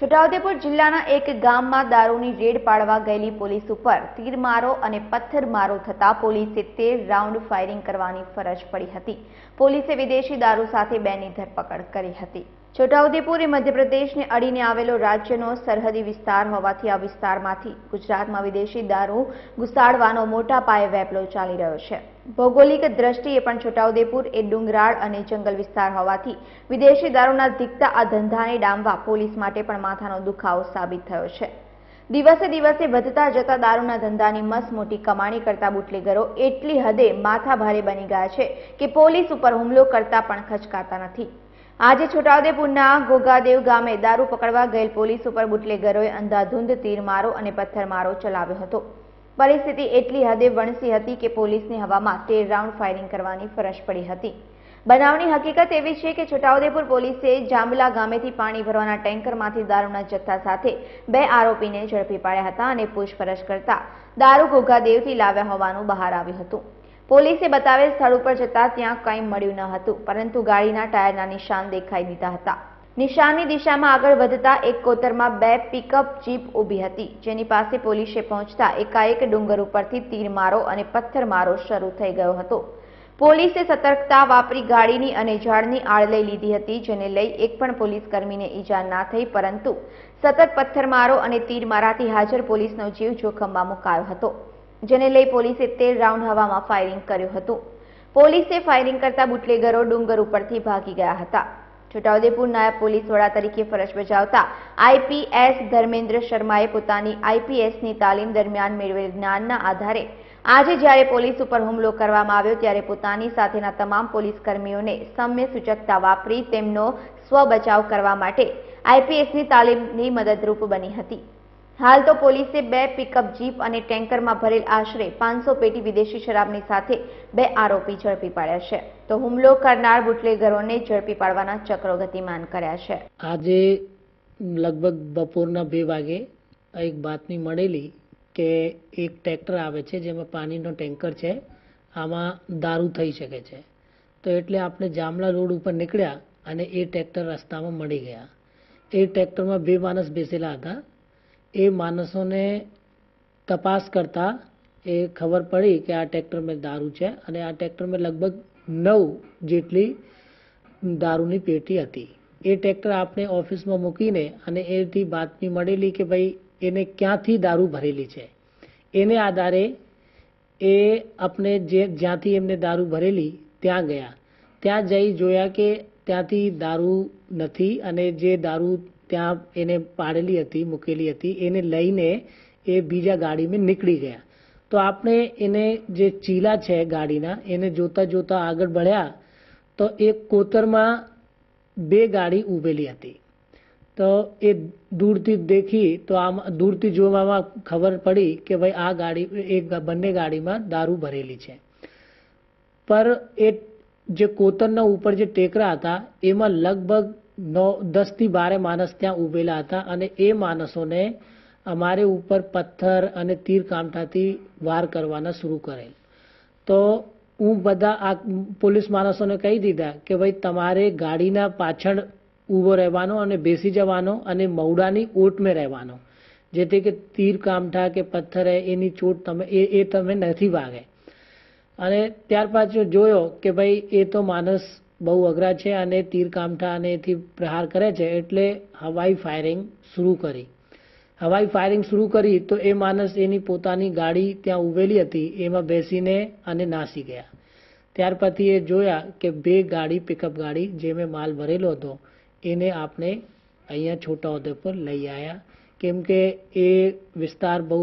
છોટાઉદેપુર જિલ્લાના એક ગામમાં દારૂની રેડ પાડવા ગયેલી પોલીસ ઉપર તીરમારો અને પથ્થરમારો થતા પોલીસે 13 રાઉન્ડ ફાયરિંગ કરવાની ફરજ પડી હતી। પોલીસે વિદેશી દારૂ સાથે 2ની ધરપકડ કરી હતી। છોટાઉદેપુર એ મધ્યપ્રદેશને અડીને આવેલો રાજ્યનો સરહદી વિસ્તાર હોવાથી આ વિસ્તારમાંથી ગુજરાતમાં વિદેશી દારૂ ઘુસાડવાનો મોટા પાયે વેપલો ચાલી રહ્યો છે। ભૌગોલિક દ્રષ્ટિએ પણ છોટાઉદેપુર એ ડુંગરાળ અને જંગલ વિસ્તાર હોવાથી વિદેશી દારૂના ધીકતા આ ધંધાને ડામવા પોલીસ માટે પણ માથાનો દુખાવો સાબિત થયો છે। દિવસે દિવસે વધતા જતા દારૂના ધંધાની મસમોટી કમાણી કરતા બુટલેગરો એટલી હદે માથાભારે બની ગયા છે કે પોલીસ ઉપર હુમલો કરતા પણ ખચકાતા નથી। આજે છોટાઉદેપુરના ગોગાદેવ ગામે દારૂ પકડવા ગયેલ પોલીસ ઉપર બુટલેગરોએ અંધાધૂંધ તીરમારો અને પથ્થરમારો ચલાવ્યો હતો। પરિસ્થિતિ એટલી હદે વણસી હતી કે પોલીસને હવામાં 13 રાઉન્ડ ફાયરિંગ કરવાની ફરજ પડી હતી। બનાવની હકીકત એવી છે કે છોટાઉદેપુર પોલીસે જાંબલા ગામેથી પાણી ભરવાના ટેન્કરમાંથી દારૂના જથ્થા સાથે 2 આરોપીને ઝડપી પાડ્યા હતા અને પૂછપરછ કરતા દારૂ ગોગાદેવથી લાવ્યા હોવાનું બહાર આવ્યું હતું। પોલીસે બતાવેલ સ્થળ ઉપર જતા ત્યાં કંઈ મળ્યું ન હતું, પરંતુ ગાડીના ટાયરના નિશાન દેખાઈ દીધા હતા। નિશાનની દિશામાં આગળ વધતા એક કોતરમાં 2 પિકઅપ જીપ ઊભી હતી, જેની પાસે પોલીસે પહોંચતા એકાએક ડુંગર ઉપરથી તીરમારો અને પથ્થરમારો શરૂ થઈ ગયો હતો। પોલીસે સતર્કતા વાપરી ગાડીની અને ઝાડની આડ લઈ લીધી હતી, જેને લઈ એક પણ પોલીસ કર્મીને ઈજા ના થઈ, પરંતુ સતત પથ્થરમારો અને તીરમારાથી હાજર પોલીસનો જીવ જોખમમાં મુકાયો હતો, જેને લઈ પોલીસે 13 રાઉન્ડ હવામાં ફાયરિંગ કર્યું હતું। પોલીસે ફાયરિંગ કરતા બુટલેગરો ડુંગર ઉપરથી ભાગી ગયા હતા। છોટાઉદેપુર નાયબ પોલીસ વડા તરીકે ફરજ બજાવતા આઈપીએસ ધર્મેન્દ્ર શર્માએ પોતાની આઈપીએસની તાલીમ દરમિયાન મેળવેલ જ્ઞાનના આધારે આજે જ્યારે પોલીસ ઉપર હુમલો કરવામાં આવ્યો ત્યારે પોતાની સાથેના તમામ પોલીસ કર્મીઓને સૌમ્ય સૂચકતા વાપરી તેમનો સ્વબચાવ કરવા માટે આઈપીએસની તાલીમની મદદરૂપ બની હતી। હાલ તો પોલીસે 2 પિકઅપ જીપ અને ટેન્કરમાં ભરેલ આશરે 500 પેટી વિદેશી શરાબની સાથે 2 આરોપી ઝડપી પાડ્યા છે, તો હુમલો કરનાર બુટલેગરોને ઝડપી પાડવાના ચક્રો ગતિમાન કર્યા છે। આજે લગભગ બપોરના 2 વાગે એક બાતમી મળેલી કે એક ટ્રેક્ટર આવે છે જેમાં પાણીનો ટેન્કર છે, આમાં દારૂ થઈ શકે છે, તો એટલે આપણે જામલા રોડ ઉપર નીકળ્યા અને એ ટ્રેક્ટર રસ્તામાં મળી ગયા। એ ટ્રેક્ટરમાં 2 માણસ બેસેલા હતા। એ માણસોને તપાસ કરતા એ ખબર પડી કે આ ટ્રેક્ટરમાં દારૂ છે અને આ ટ્રેક્ટરમાં લગભગ 9 જેટલી દારૂની પેટી હતી। એ ટ્રેક્ટર આપણે ઓફિસમાં મૂકીને અને એથી બાતમી મળેલી કે ભાઈ એને ક્યાંથી દારૂ ભરેલી છે, એને આધારે એ આપણે જ્યાંથી એમને દારૂ ભરેલી ત્યાં ગયા। ત્યાં જઈ જોયા કે ત્યાંથી દારૂ નથી અને જે દારૂ ત્યાં એને પાડેલી હતી, મૂકેલી હતી, એને લઈને એ બીજા ગાડીમાં નીકળી ગયા। તો આપણે એને જે ચીલા છે ગાડીના એને જોતા જોતા આગળ बढ़્યા તો એક કોતરમાં 2 ગાડી ઊભેલી હતી। તો એ દૂરથી દેખી તો આમ દૂરથી જોવામાં ખબર પડી કે ભાઈ આ ગાડી બંને ગાડીમાં દારૂ ભરેલી છે, પર એ જે કોતરના ઉપર જે ટેકરા હતા એમાં લગભગ 10 થી 12 માણસ ત્યાં ઊભેલા હતા અને એ માણસોને અમારે ઉપર પથ્થર અને તીર કામઠાથી વાર કરવાના શરૂ કરેલ। તો હું બધા આ પોલીસ માણસોને કહી દીધા કે ભાઈ તમારે ગાડીના પાછળ ઊભો રહેવાનો અને બેસી જવાનો અને મવડાની ઓટમાં રહેવાનો, જેથી કે તીર કામઠા કે પથ્થર એની ચોટ તમે નથી વાગે। અને ત્યાર પછી જોયો કે ભાઈ એ તો માણસ બહુ અઘરા છે અને તીર કામઠા અને એથી પ્રહાર કરે છે, એટલે હવાઈ ફાયરિંગ શરૂ કરી। હવાઈ ફાયરિંગ શરૂ કરી તો એ માણસ એની પોતાની ગાડી ત્યાં ઊભેલી હતી એમાં બેસીને અને નાસી ગયા। ત્યાર પછી એ જોયા કે 2 ગાડી પિકઅપ ગાડી જેમાં માલ ભરેલો હતો એને આપણે અહીંયા છોટાઉદેપુર લઈ આવ્યા, કેમ કે એ વિસ્તાર બહુ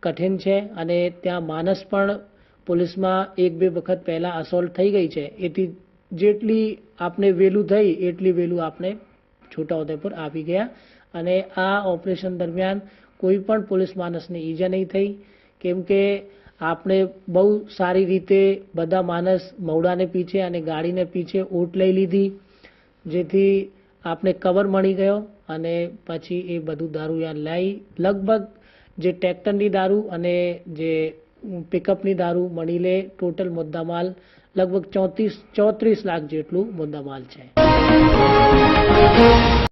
કઠિન છે અને ત્યાં માણસ પણ પોલીસમાં 1-2 વખત પહેલાં અસોલ્ટ થઈ ગઈ છે, એથી જેટલી આપણે વહેલું થઈ એટલી વહેલું આપણે છોટાઉદેપુર આવી ગયા। અને આ ઓપરેશન દરમિયાન કોઈ પણ પોલીસ માણસને ઈજા નહીં થઈ, કેમ કે આપણે બહુ સારી રીતે બધા માણસ મવડાને પીછે અને ગાડીને પીછે ઓટ લઈ લીધી, જેથી આપણે કવર મળી ગયો અને પછી એ બધું દારૂ યાર લઈ લગભગ જે ટ્રેક્ટરની દારૂ અને જે પિકઅપની દારૂ મળી લે ટોટલ મુદ્દામાલ લગભગ 34 લાખ જેટલું મુદ્દામાલ છે।